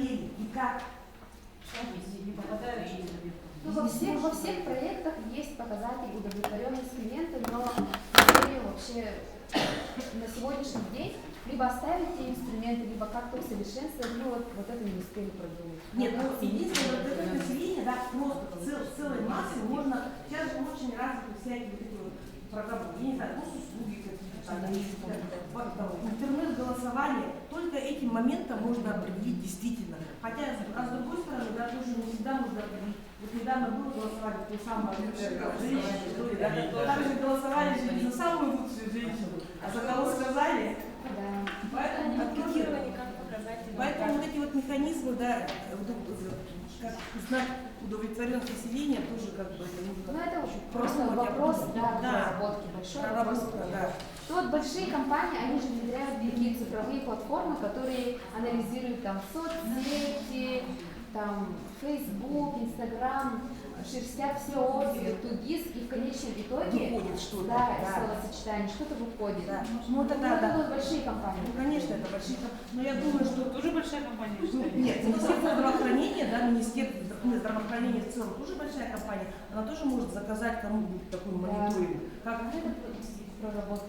проверить и как? Ну, во всех проектах есть показатель удовлетворенности клиента, но вообще на сегодняшний день либо оставить те инструменты, либо как-то усовершенствовать, ну вот это не успели продумать. Нет, ну единственное, вот это население, да, просто целой массы можно, сейчас же очень развиты всякие вот эти вот программы, я не знаю, услуги какие-то, интернет-голосование, только этим моментом можно определить действительно. Хотя, с другой стороны, да, тоже не всегда можно определить. Вот недавно было голосование, то самое женщина, да, там же голосовали не за самую лучшую женщину, а за кого сказали. Да. Поэтому вот эти вот механизмы, да, как знать удовлетворенность населения, тоже как бы это нужно. Ну это просто вопрос, да, проработки, большой вопрос. Да. Ну вот большие компании, они же внедряют такие цифровые платформы, которые анализируют там соцсети, там Facebook, Instagram, шерстят все отзывы, тугис, и в конечном итоге выходит что-то, да, словосочетание, что-то выходит. Да. Ну это да, это большие компании. Ну конечно, это большие компании. Но я думаю, что тоже большая компания. Нет, Министерство здравоохранения, да, Министерство здравоохранения в целом тоже большая компания. Она тоже может заказать кому-нибудь такой мониторинг. Как это проработка.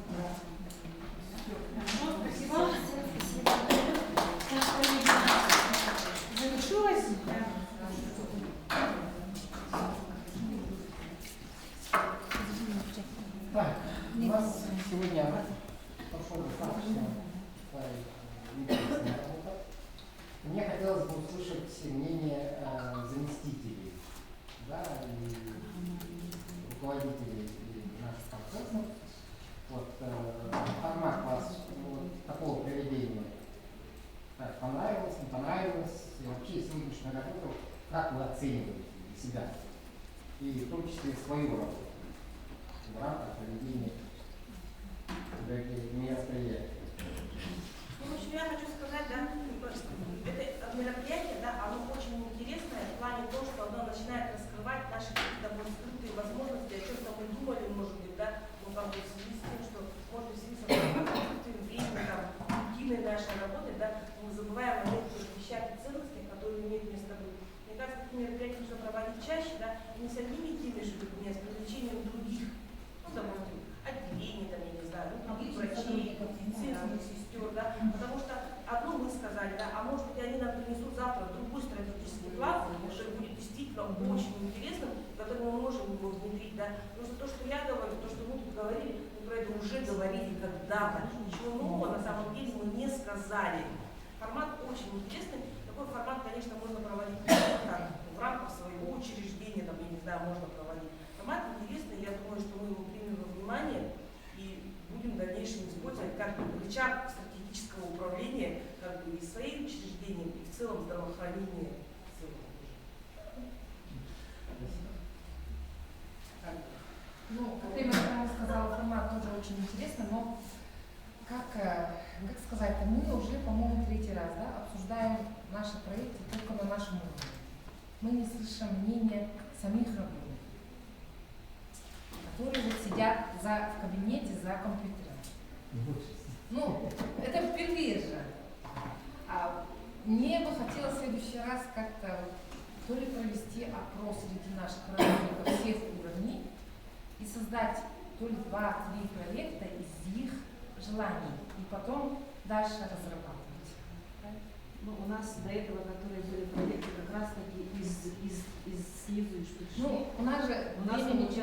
Спасибо. Завершилось? Так, у нас сегодня прошел достаточно интересная работа. Мне хотелось бы услышать мнение заместителей, да, и руководителей наших процессов. Вот, формат вас вот, такого проведения как понравилось, не понравилось, и вообще сегодняшнюю работу, как вы оцениваете себя, и в том числе свою работу в рамках проведения мероприятия. Ну, в общем, я хочу сказать, да, это мероприятие, да, оно очень интересное в плане того, что оно начинает раскрывать наши какие-то скрытые возможности, о чем-то мы думали, может быть, да, ну, там, в связи с тем, что, может быть, в связи с отсутствием времени, там, рутиной нашей работы, да, мы забываем о некоторых вещах и ценностях, которые имеют место быть. Мне кажется, такие мероприятия нужно проводить чаще, да, не с одними теми же людьми, а с привлечением других, ну, допустим, отделений, там, я не знаю, других врачей, медицинских сестер, да, потому что одно мы сказали, да, а может быть они нам принесут завтра другой стратегический план, который будет действительно очень интересным, который мы можем его внедрить, да, потому что то, что я говорю, то, что мы тут говорили, мы про это уже говорили когда-то, ничего нового на самом деле мы не сказали. Формат очень интересный, такой формат, конечно, можно проводить в рамках своего учреждения, там, я не знаю, можно проводить. Формат интересный, я думаю, что мы его примем во внимание и будем в дальнейшем использовать как рычаг стратегического управления, как бы и своим учреждением, и в целом здравоохранение. Ну, как я сказала, формат тоже очень интересный, но как сказать, мы уже, по-моему, третий раз, да, обсуждаем наши проекты только на нашем уровне. Мы не слышим мнения самих работников, которые вот сидят в кабинете за компьютером. Ну, это впервые же. Мне бы хотелось в следующий раз как-то то ли провести опрос среди наших работников всех уровней и создать то ли 2-3 проекта из их желаний, и потом дальше разрабатывать. Ну, у нас до этого, которые были проекты, как раз таки из снизу и пришли. Ну, у нас же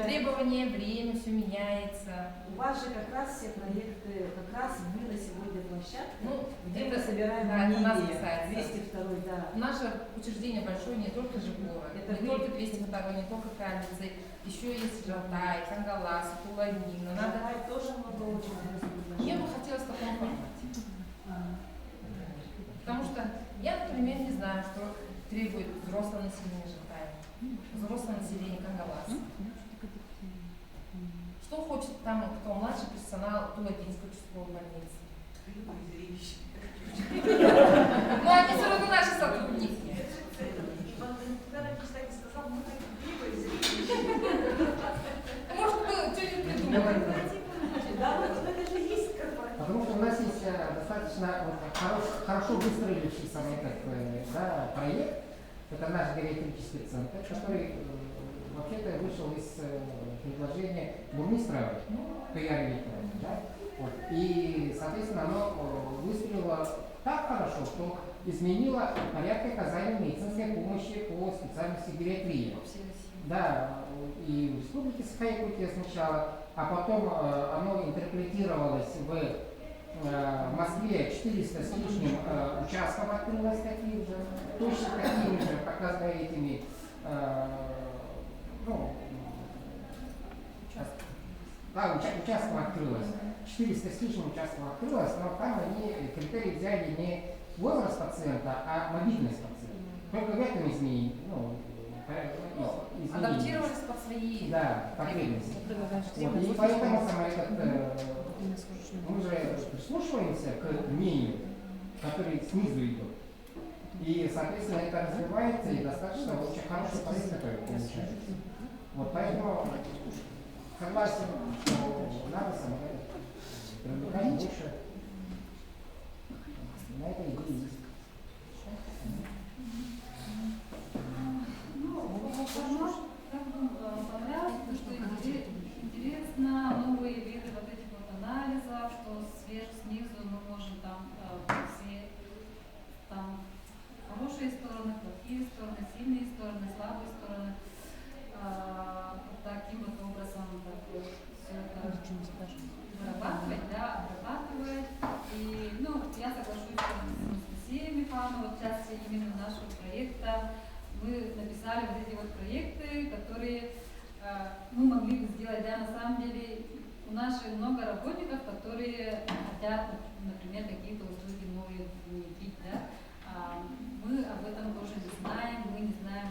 требования, время, все меняется. У вас же как раз все проекты, как раз вы на сегодня площадка, ну, где мы собираем мнение. 202, да. Наше учреждение большое, не только же город, не только 202, не только Каменцы, еще есть Жалтай, Кангалас, Куланина. Жалтай тоже много очень разных. Мне бы хотелось в таком формате. Потому что я, например, не знаю, что требует взрослое население Жалтая, взрослое население Кангаласа. Что хочет там, кто младший персонал Тулагинской участковой больницы. Ну, они все равно наши сотрудники. Может, вы что-нибудь придумали? Потому что у нас есть достаточно хорошо выстроившийся самый этот да, проект, это наш гериатрический центр, который вообще-то вышел из предложения бурмистра Каяра Викторовича. Да? Вот. И, соответственно, оно выстрелило так хорошо, что изменило порядок оказания медицинской помощи по специальности гериатрии. Да, и в Республике Саха-Якутия сначала, а потом оно интерпретировалось в Москве 400 с лишним участков открылось таких же, точно такими же, показано этими, да, участков открылось, 400 с лишним участков открылось, но там они критерии взяли не возраст пациента, а мобильность пациента. Только в этом изменении, адаптировались под свои потребности. Вот, и поэтому мы же прислушиваемся к мнению, который снизу идет. И, соответственно, это развивается и достаточно очень хороший проект, который получается. Вот поэтому согласен, что надо привлекать больше. На этой идее есть. Понравилось, потому что интересно новые виды вот этих вот анализов, что сверху, снизу мы можем там все там хорошие стороны, плохие стороны, сильные стороны, слабые стороны. Таким вот образом все это вырабатывать, да, обрабатывать. И, я соглашусь с Анастасией Михайловной, вот сейчас именно нашего проекта мы написали вот эти вот проекты, которые мы могли бы сделать, да, на самом деле у нас же много работников, которые хотят, например, какие-то услуги новые внедрить, да, мы об этом тоже не знаем, мы не знаем,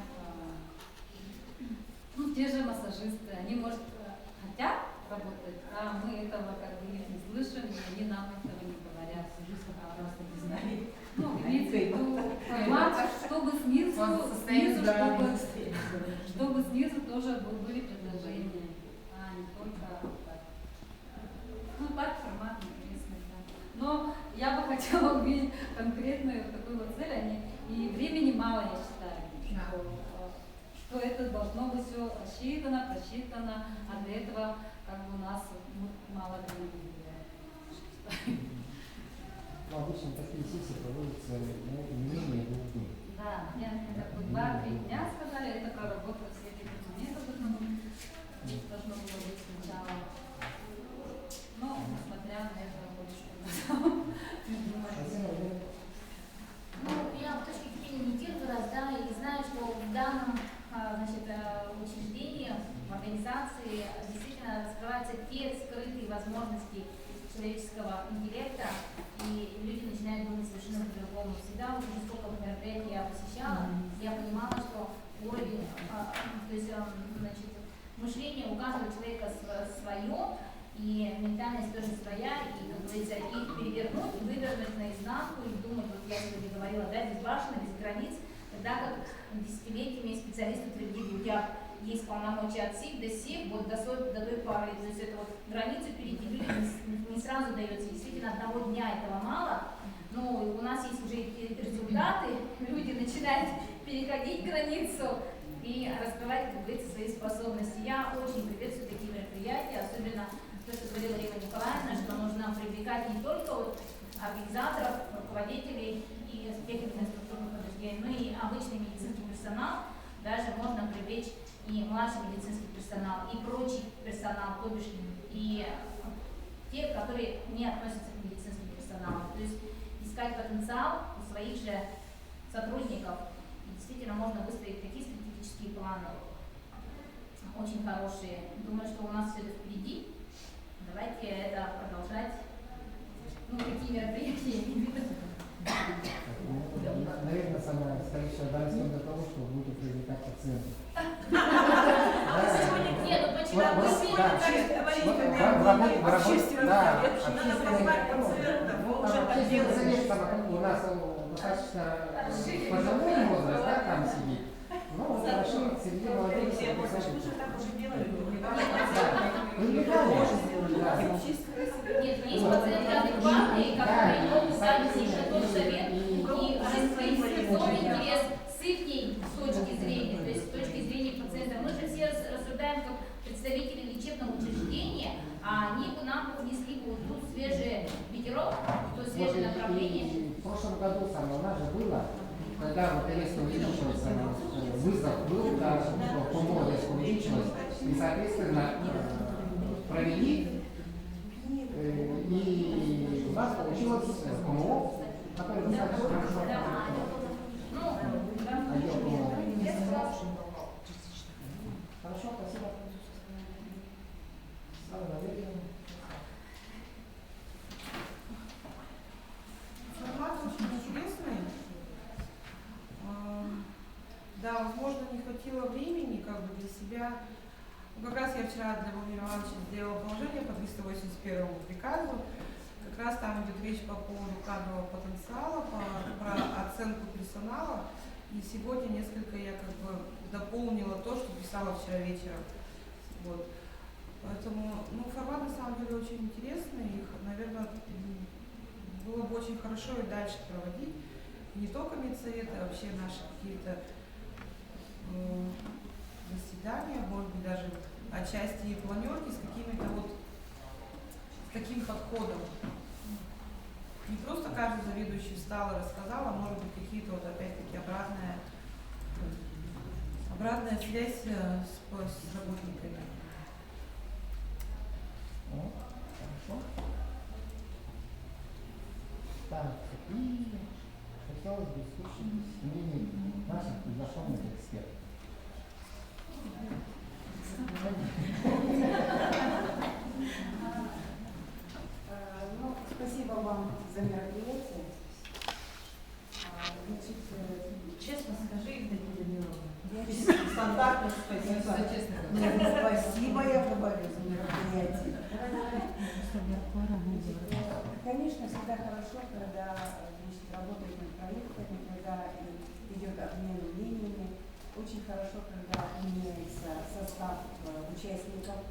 те же массажисты, они, может, хотят работать, а мы этого как бы их не слышим, и они нам этого не говорят. Просто не знаю. Имеется в виду формат, чтобы снизу тоже были предложения, а не только так. Так формат интересный, да. Но я бы хотела увидеть конкретную такую вот цель, и времени мало, я считаю, что это должно быть все рассчитано, просчитано, а для этого как бы у нас мало времени. Обычно такие сессии проводятся не менее 2 дней. Да, мне как бы 2-3 дня сказали, это проработка с этим методом должно было быть сначала. Но, несмотря на это, больше я в точке зрения не первый раз, да, и знаю, что в данном учреждении, в организации действительно раскрываются те скрытые возможности человеческого интеллекта, и люди начинают думать совершенно по-другому. Всегда уже сколько мероприятий я посещала, я понимала, что уровень, мышление у каждого человека свое, и ментальность тоже своя, и, как говорится, их перевернуть, вывернуть наизнанку и думать, вот я сегодня говорила, да, безбашенно, без границ, тогда как десятилетиями специалисты утвердили, у тебя есть полномочия от сих до сих, вот до той поры, то есть это вот границу перейти не сразу дается, действительно одного дня этого мало, но у нас есть уже результаты, люди начинают переходить границу и раскрывать, как говорится, свои способности. Я очень приветствую такие мероприятия, особенно то, что говорила Рима Николаевна, что нужно привлекать не только вот организаторов, руководителей и тех инфраструктурных подразделений, но и обычный медицинский персонал, даже можно привлечь и младший медицинский персонал, и прочий персонал, то бишь и те, которые не относятся к медицинскому персоналу. То есть искать потенциал у своих же сотрудников. И действительно можно выстроить такие стратегические планы, очень хорошие. Думаю, что у нас все это впереди. Давайте это продолжать. Какие мероприятия? Наверное, самое, скорее всего, дорастет до того, что будет привлекать пациентов. Нет, почему? Общественный совет у нас достаточно пожилой возраст, да, там сидит. Ну, вот расширить среди молодых. Нет, есть пациенты адекватные, которые могут дать себе тот совет и году самое у нас же было, когда вот резко увеличился вызов был, да, что ПМО резко увеличилось, и, соответственно, провели, и у нас получилось ПМО, которое достаточно хорошо отдел ПМО. Хорошо, спасибо. Формат очень интересный. Да, возможно, не хватило времени как бы для себя. Как раз я вчера для Владимира Ивановича сделала положение по 381 приказу. Как раз там идет речь по поводу кадрового потенциала, про оценку персонала. И сегодня несколько я как бы дополнила то, что писала вчера вечером. Вот. Поэтому, формат на самом деле очень интересный. Их, наверное, было бы очень хорошо и дальше проводить. Не только медсоветы, а вообще наши какие-то заседания, может быть, даже отчасти и планерки с какими-то вот с таким подходом. Не просто каждый заведующий встал и рассказал, а может быть какие-то вот опять-таки обратная связь с работниками. Хорошо. Так, и хотелось бы услышать мнение наших приглашенных экспертов. Спасибо вам за мероприятие. Значит, Честно скажи, стандартно спасибо. Спасибо, я говорю, за мероприятие. Конечно, всегда хорошо, когда работает над проектами, когда идет обмен мнениями. Очень хорошо, когда меняется состав участников.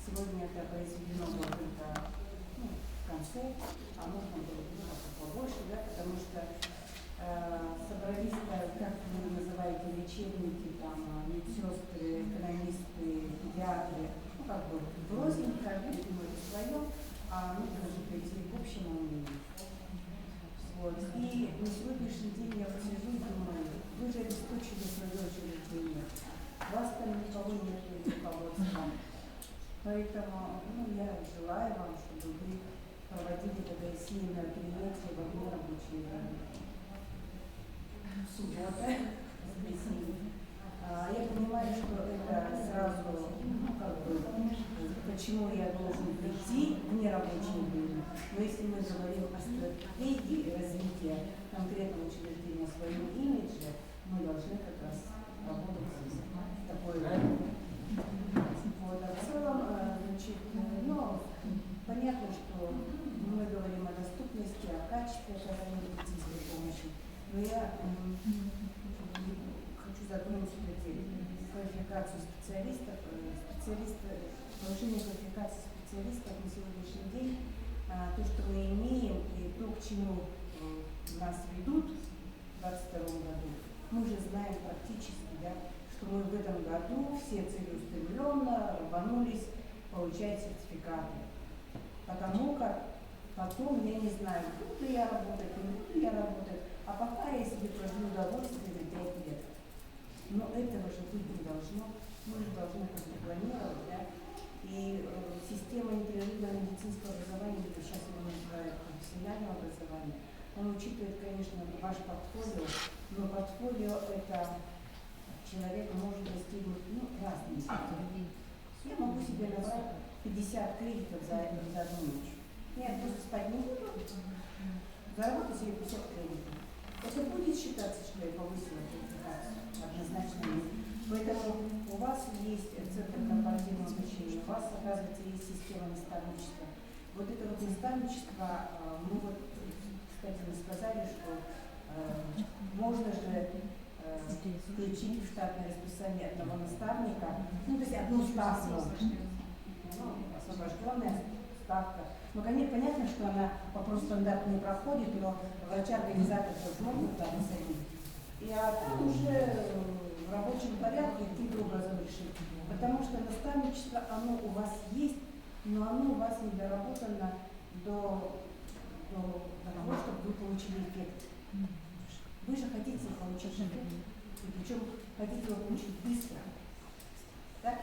Сегодня это произведено было только в конце, а можно было побольше, да, потому что собрались, как вы называете, лечебники, там, медсестры, экономисты, педиатры, как бы рознь, каждый думает о своем, а мы должны прийти к общему мнению. Вот. И на сегодняшний день я вот сижу и думаю, вы же обеспечили свое учреждение, вас там никого нет перед руководством. Поэтому я желаю вам, чтобы вы проводили такое сильное мероприятие во вне рабочее время. Суббота, воскресенье. Я понимаю, что это сразу, почему я должен прийти в нерабочее время. Но если мы говорим о стратегии развития конкретного учреждения, о своем имидже, мы должны как раз работать с такой вот. А в целом, значит, понятно, что мы говорим о доступности, о качестве оказания медицинской помощи. Но я хочу затронуть квалификацию специалистов. Повышение квалификации специалистов на сегодняшний день, то, что мы имеем и то, к чему нас ведут в 2022 году, мы уже знаем практически, да, что мы в этом году все целеустремленно рванулись получать сертификаты. Потому как потом я не знаю, буду ли я работать, не буду ли я работать, а пока я себе проживу удовольствие на 5 лет. Но этого же быть не должно. Мы же должны как-то планировать, да? И система непрерывного медицинского образования, это сейчас его называют профессиональное образование, он учитывает, конечно, ваше портфолио, но портфолио это человек может достигнуть разные степени. Я могу себе набрать 50 кредитов за одну ночь. Я просто спать не буду, заработать себе 50 кредитов. Это будет считаться, что я повысила квалификацию? Однозначно нет. Поэтому у вас есть центр корпоративного обучения, у вас, оказывается, есть система наставничества. Вот это вот наставничество, мы вот, кстати, мы сказали, что можно же включить в штатное расписание одного наставника, то есть одну ставку, освобожденная ставка. Ну, конечно, понятно, что она по профстандарту не проходит, но врачи-организаторы тоже могут там насадить. И там уже в рабочем порядке каким-то образом решить. Потому что наставничество, оно у вас есть, но оно у вас не доработано до того, чтобы вы получили эффект. Вы же хотите получить живот, причем хотите его получить быстро. Так?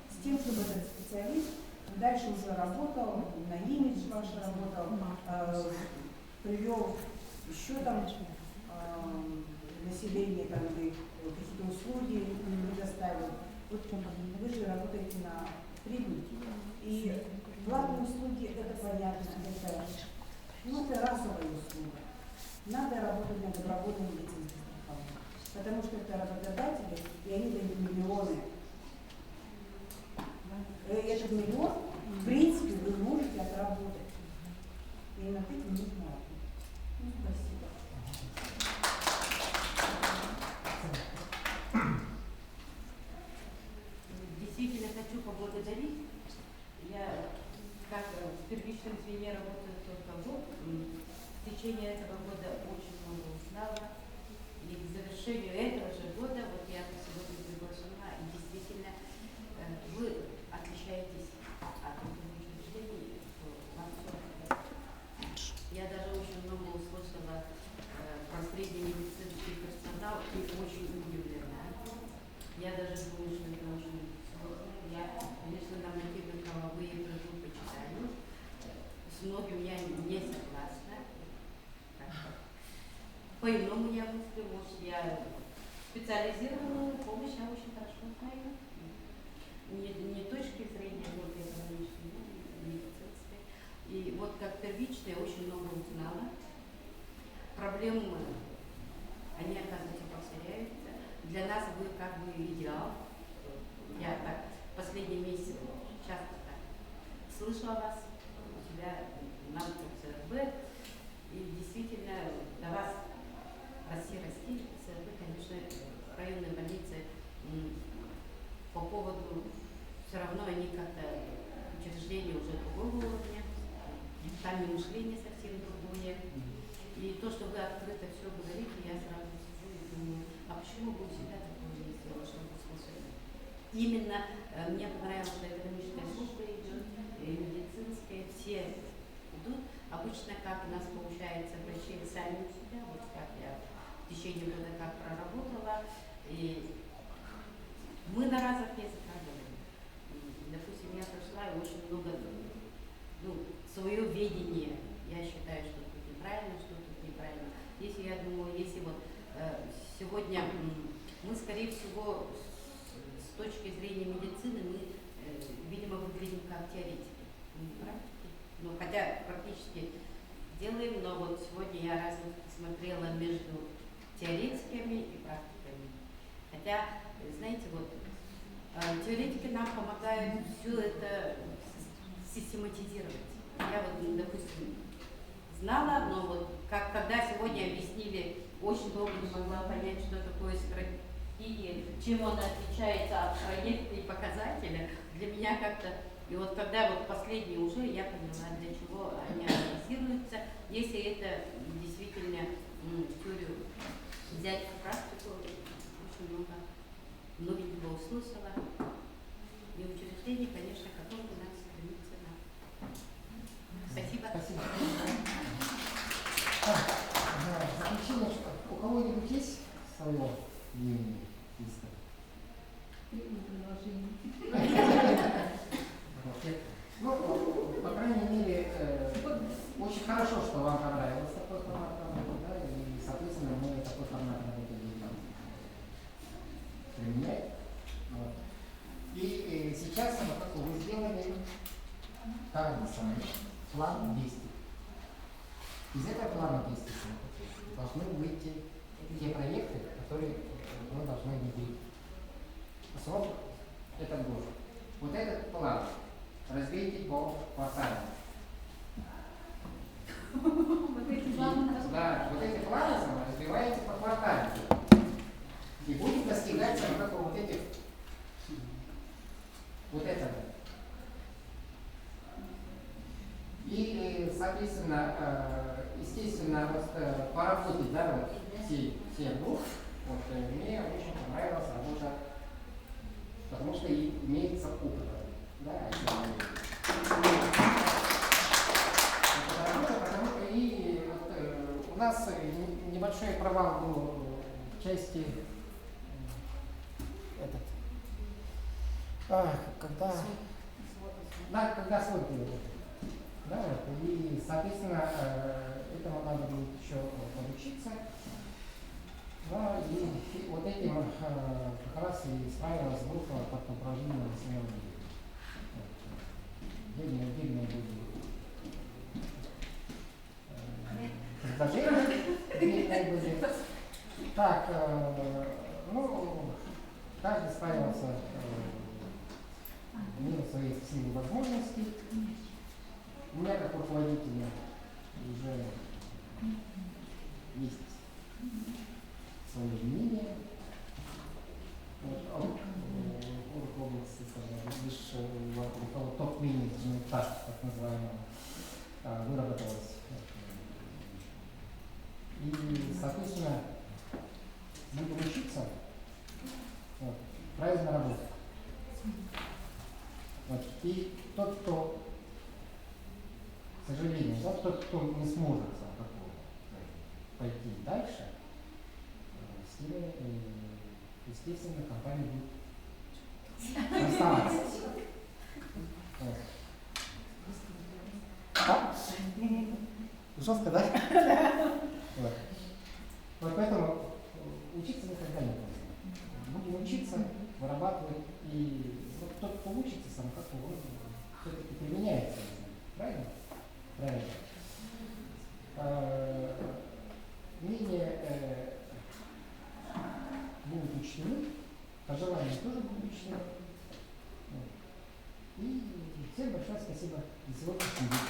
С тем, чтобы этот специалист дальше уже работал, на имидж ваш работал, привел еще там население там, или какие-то услуги предоставил. Вот вы же работаете на прибыль. И платные услуги, это понятно, это разовая услуга. Надо работать на добровольном медицинском страховании, потому что это работодатели, и они дают миллионы. Этот миллион, в принципе, вы можете отработать. И над этим нужно работать. Ну, спасибо. Действительно хочу поблагодарить. Я как в первичном звене работаю только год. В течение этого года очень много узнала. И к завершению этого же года, вот я сегодня приглашена, и действительно вы отличаетесь от других учреждений, что вам все нравится. Я даже очень много услышала про средний медицинский персонал и очень удивлена. Я даже думаю, что это очень сложно. Я, конечно, нормативно-правовые продукты читаю. С многим я не согласна. По-иному я мыслю, может, я специализированную помощь, я очень хорошо знаю. Не точки зрения только экономической, но медицинской. И вот как первичная очень много узнала. Проблемы, они, оказывается, повторяются. Для нас вы как бы идеал. Я так последний месяц часто так слышала вас, у тебя на ЦРБ, и действительно до вас расти, ЦРБ, конечно, районные больницы по поводу, все равно они как-то учреждения уже другого уровня, там и мышление совсем другое. И то, что вы открыто все говорите, я сразу сижу и думаю, а почему вы у себя такое не сделали, что вы способны? Именно мне понравилось, что экономическая служба идет, и медицинская, все идут. Обычно как у нас получается, врачи сами у себя, вот как я в течение года как проработала, и мы на разных языках говорим. Допустим, я прошла и очень много, свое видение, я считаю, что тут неправильно, что тут неправильно. Если я думаю, если вот сегодня мы, скорее всего, с точки зрения медицины, мы, видимо, выглядим как теоретики, не практики. Ну, хотя практически делаем, но вот сегодня я разницу посмотрела между теоретиками и практиками. Хотя, знаете, вот теоретики нам помогают все это систематизировать. Я вот, допустим, знала, но вот когда сегодня объяснили, очень долго не могла понять, что такое стратегия, чем она отличается от проекта и показателя. Для меня как-то, и вот когда вот последние уже, я поняла, для чего они анализируются. Если это действительно теорию взять в практику, очень много новенького услышала. И учреждений, конечно, к которому надо стремиться. Спасибо. Спасибо. Заключение, что у кого-нибудь есть свое мнение? Ну, по крайней мере, очень хорошо, что вам понравилось такой формат работы, да, и, соответственно, мы такой формат работы будем применять. Вот. И сейчас вы сделали план действий. Из этого плана действий должны выйти те проекты, которые мы должны внедрить. Срок – это год. Вот этот план разбейте по кварталам. Да, вот эти планы разбиваете по кварталам. И будет достигаться вот этих, вот этого. И, соответственно, естественно, вот, поработать, да, вот, все группы, вот, мне очень понравилась работа, потому что имеется опыт, да, потому что и вот, у нас небольшой провал был в части когда свод делали. Да, вот, и, соответственно, этому надо будет еще подучиться. Да, и вот этим как раз и справилась группа под управлением Семеновой. Отдельные были предложения, отдельные были. Так, ну, каждый справился в меру своих сил и возможностей. У меня как руководителя уже есть свое мнение. Области, лишь топ-менеджмент, так называемого, выработалось. И, соответственно, будем учиться, вот, правильно работать. Вот. И тот, кто, к сожалению, да, тот, кто не сможет пойти дальше, с ними, естественно, компания будет оставаться. Вот. А? Жестко, да? Вот. Вот поэтому учиться никогда не поздно. Будем учиться, вырабатывать. И вот тот, кто учится, сам как он все-таки применяется. Правильно? Правильно. Мнения будут учтены, пожелания тоже будут учтены. И всем большое спасибо за сегодняшний день.